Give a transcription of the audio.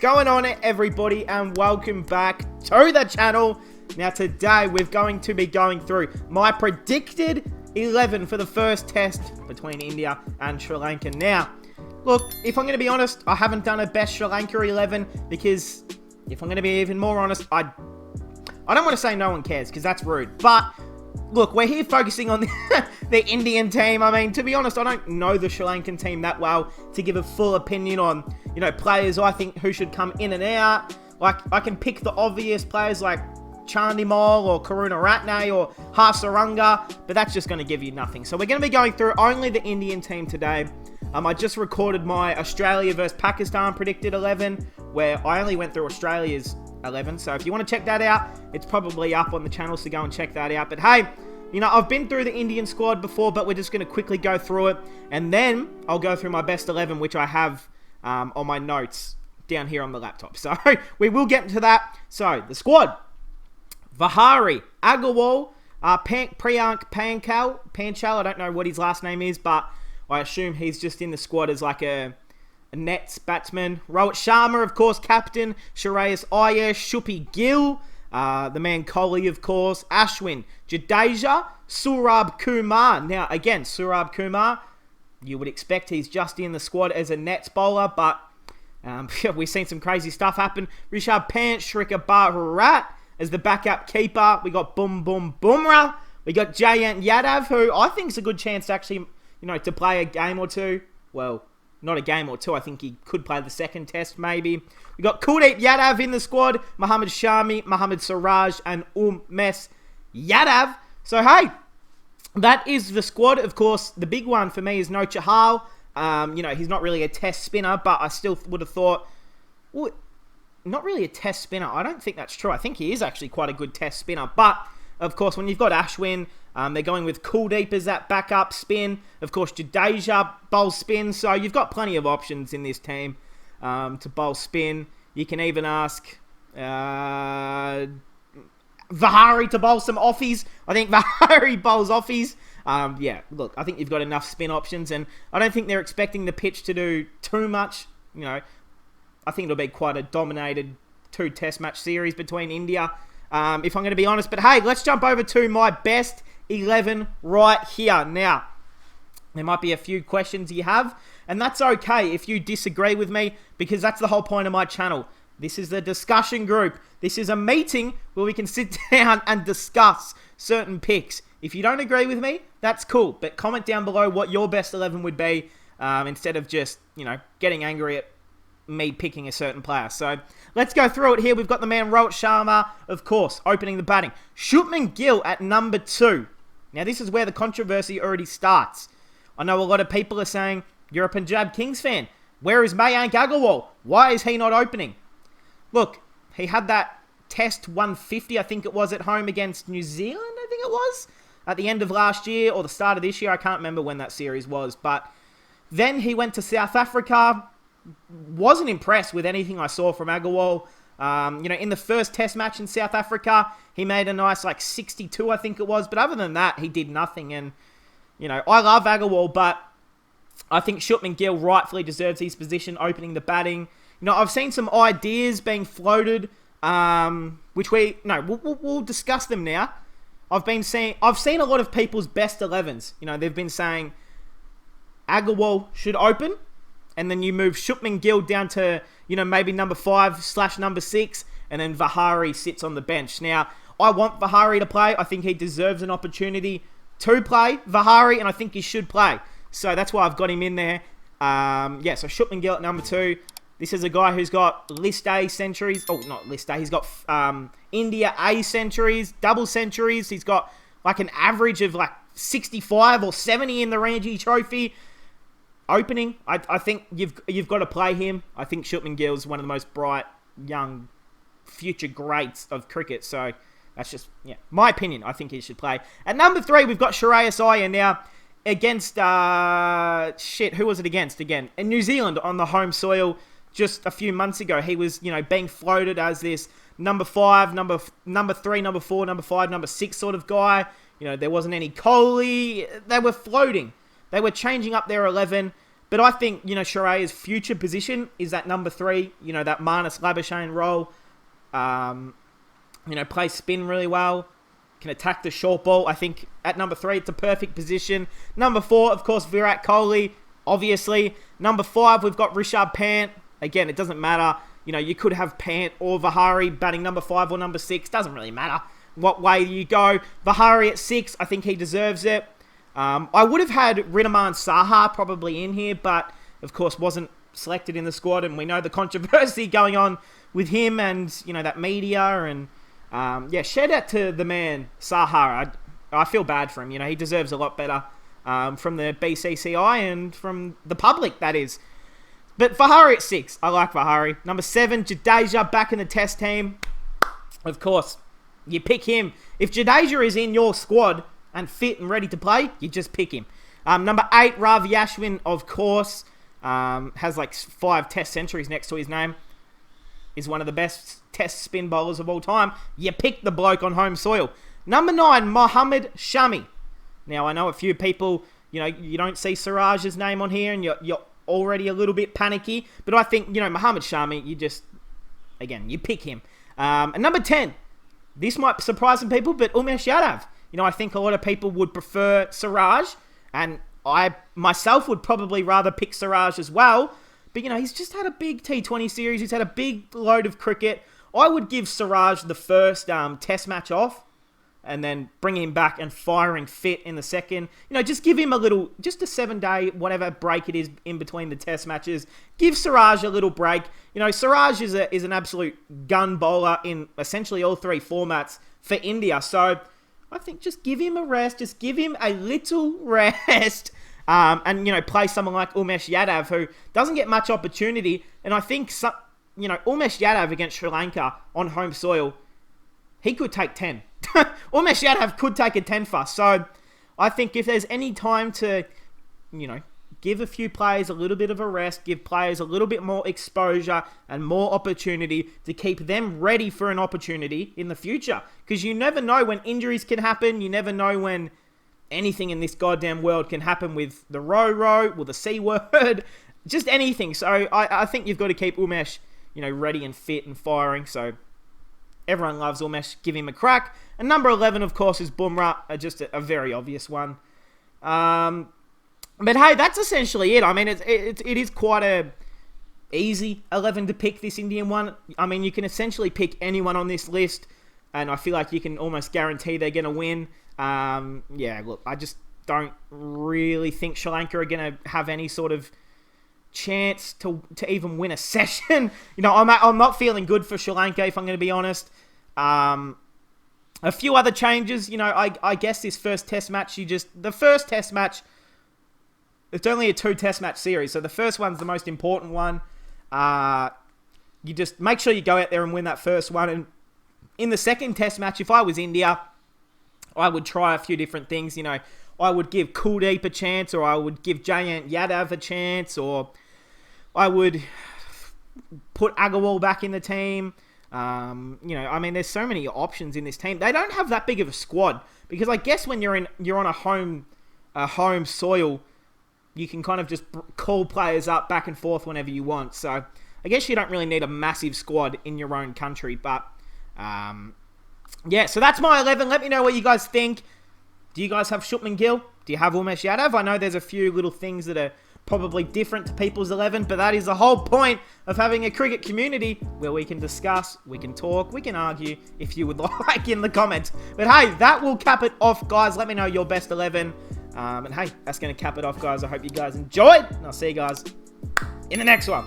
Going on everybody, and welcome back to the channel. Now today we're going to be going through my predicted 11 for the first test between India and Sri Lanka. Now look, if I'm going to be honest, I haven't done a best Sri Lanka 11 because if I'm going to be even more honest, I don't want to say no one cares because that's rude, but look, we're here focusing on the Indian team. I mean, to be honest, I don't know the Sri Lankan team that well to give a full opinion on, players I think who should come in and out. Like, I can pick the obvious players like Chandimal or Karunaratne or Hasaranga, but that's just going to give you nothing. So we're going to be going through only the Indian team today. I just recorded my Australia versus Pakistan predicted 11, where I only went through Australia's 11. So if you want to check that out, it's probably up on the channel, so go and check that out. But hey, I've been through the Indian squad before, but we're just going to quickly go through it, and then I'll go through my best 11, which I have on my notes down here on the laptop. So we will get into that. So the squad: Vihari, Agarwal, Priyank Panchal. I don't know what his last name is, but I assume he's just in the squad as like a Nets batsman. Rohit Sharma, of course, captain. Shreyas Iyer, Shupi Gill, the man Kohli, of course. Ashwin, Jadeja, Surab Kumar. Now, again, Surab Kumar, you would expect he's just in the squad as a Nets bowler, but we've seen some crazy stuff happen. Rishabh Pant, Shrika Bharat as the backup keeper. We got Bumrah. We got Jayant Yadav, who I think is a good chance to actually, to play a game or two. Well, not a game or two. I think he could play the second test, maybe. We got Kuldeep Yadav in the squad. Mohammad Shami, Mohammad Siraj, and Mes Yadav. So, hey, that is the squad. Of course, the big one for me is No Chahal. He's not really a test spinner, but I still would have thought, well, not really a test spinner. I don't think that's true. I think he is actually quite a good test spinner. But, of course, when you've got Ashwin, they're going with Kuldeep as that backup spin. Of course, Jadeja bowls spin. So you've got plenty of options in this team to bowl spin. You can even ask Vihari to bowl some offies. I think Vihari bowls offies. Look, I think you've got enough spin options. And I don't think they're expecting the pitch to do too much. I think it'll be quite a dominated 2 test match series between India, if I'm going to be honest. But hey, let's jump over to my best 11 right here. Now, there might be a few questions you have, and that's okay if you disagree with me, because that's the whole point of my channel. This is the discussion group. This is a meeting where we can sit down and discuss certain picks. If you don't agree with me, that's cool, but comment down below what your best 11 would be, instead of just, getting angry at me picking a certain player. So let's go through it here. We've got the man Rohit Sharma, of course, opening the batting. Shubman Gill at number 2. Now, this is where the controversy already starts. I know a lot of people are saying, you're a Punjab Kings fan. Where is Mayank Agarwal? Why is he not opening? Look, he had that test 150, I think it was, at home against New Zealand, I think it was, at the end of last year or the start of this year. I can't remember when that series was. But then he went to South Africa. Wasn't impressed with anything I saw from Agarwal. In the first test match in South Africa, he made a nice 62, I think it was. But other than that, he did nothing. And, I love Agarwal, but I think Shubman Gill rightfully deserves his position opening the batting. I've seen some ideas being floated, which we'll discuss them now. I've seen a lot of people's best 11s. They've been saying Agarwal should open, and then you move Shubman Gill down to, maybe number 5/number 6, and then Vihari sits on the bench. Now, I want Vihari to play. I think he deserves an opportunity to play Vihari, and I think he should play. So that's why I've got him in there. So Shubman Gill at number 2. This is a guy who's got List A centuries. Oh, not List A. He's got India A centuries, double centuries. He's got an average of 65 or 70 in the Ranji Trophy. Opening, I think you've got to play him. I think Shubman Gill is one of the most bright, young, future greats of cricket. So that's just, my opinion. I think he should play. At number 3, we've got Shreyas Iyer. Now, against, who was it against again? In New Zealand on the home soil just a few months ago. He was, being floated as this number 5, number 3, number 4, number 5, number 6 sort of guy. There wasn't any Kohli. They were floating. They were changing up their 11, But I think, Sharaya's future position is that number 3, that Marnus Labuschagne role. Plays spin really well. Can attack the short ball. I think at number 3, it's a perfect position. Number 4, of course, Virat Kohli, obviously. Number 5, we've got Rishabh Pant. Again, it doesn't matter. You could have Pant or Vihari batting number 5 or number 6. Doesn't really matter what way you go. Vihari at 6, I think he deserves it. I would have had Ridhaman Saha probably in here, but of course wasn't selected in the squad, and we know the controversy going on with him and, that media, and shout out to the man, Saha. I feel bad for him. He deserves a lot better from the BCCI and from the public, that is. But Vihari at 6. I like Vihari. Number 7, Jadeja back in the test team. Of course, you pick him. If Jadeja is in your squad and fit and ready to play, you just pick him. Number 8, Ravi Ashwin, of course. Has like 5 test centuries next to his name. Is one of the best test spin bowlers of all time. You pick the bloke on home soil. Number 9, Mohammad Shami. Now, I know a few people, you don't see Siraj's name on here and you're already a little bit panicky. But I think, Mohammad Shami, you pick him. And number 10, this might surprise some people, but Umesh Yadav. I think a lot of people would prefer Siraj, and I myself would probably rather pick Siraj as well. But, he's just had a big T20 series. He's had a big load of cricket. I would give Siraj the first test match off and then bring him back and firing fit in the second. Just give him just a 7-day, whatever break it is in between the test matches. Give Siraj a little break. Siraj is an absolute gun bowler in essentially all 3 formats for India. So I think just give him a rest. Just give him a little rest. And play someone like Umesh Yadav, who doesn't get much opportunity. And I think, Umesh Yadav against Sri Lanka on home soil, he could take 10. Umesh Yadav could take a 10-fer. So I think if there's any time to, give a few players a little bit of a rest, give players a little bit more exposure and more opportunity to keep them ready for an opportunity in the future. Because you never know when injuries can happen. You never know when anything in this goddamn world can happen with the row, with the C word, just anything. So I think you've got to keep Umesh, ready and fit and firing. So everyone loves Umesh. Give him a crack. And number 11, of course, is Bumrah. Just a very obvious one. But hey, that's essentially it. I mean, it is quite a easy 11 to pick, this Indian one. I mean, you can essentially pick anyone on this list, and I feel like you can almost guarantee they're going to win. Look, I just don't really think Sri Lanka are going to have any sort of chance to even win a session. I'm not feeling good for Sri Lanka, if I'm going to be honest. A few other changes, I guess this first test match, the first test match, it's only a 2 test match series, so the first one's the most important one. You just make sure you go out there and win that first one. And in the second test match, if I was India, I would try a few different things. I would give Kuldeep a chance, or I would give Jayant Yadav a chance, or I would put Agarwal back in the team. There's so many options in this team. They don't have that big of a squad, because I guess when you're on a home soil, you can kind of just call players up back and forth whenever you want. So I guess you don't really need a massive squad in your own country, but so that's my 11. Let me know what you guys think. Do you guys have Shubman Gill? Do you have Umesh Yadav? I know there's a few little things that are probably different to people's 11, but that is the whole point of having a cricket community where we can discuss, we can talk, we can argue, if you would like, in the comments. But hey, that will cap it off, guys. Let me know your best 11. And hey, that's going to cap it off, guys. I hope you guys enjoyed, and I'll see you guys in the next one.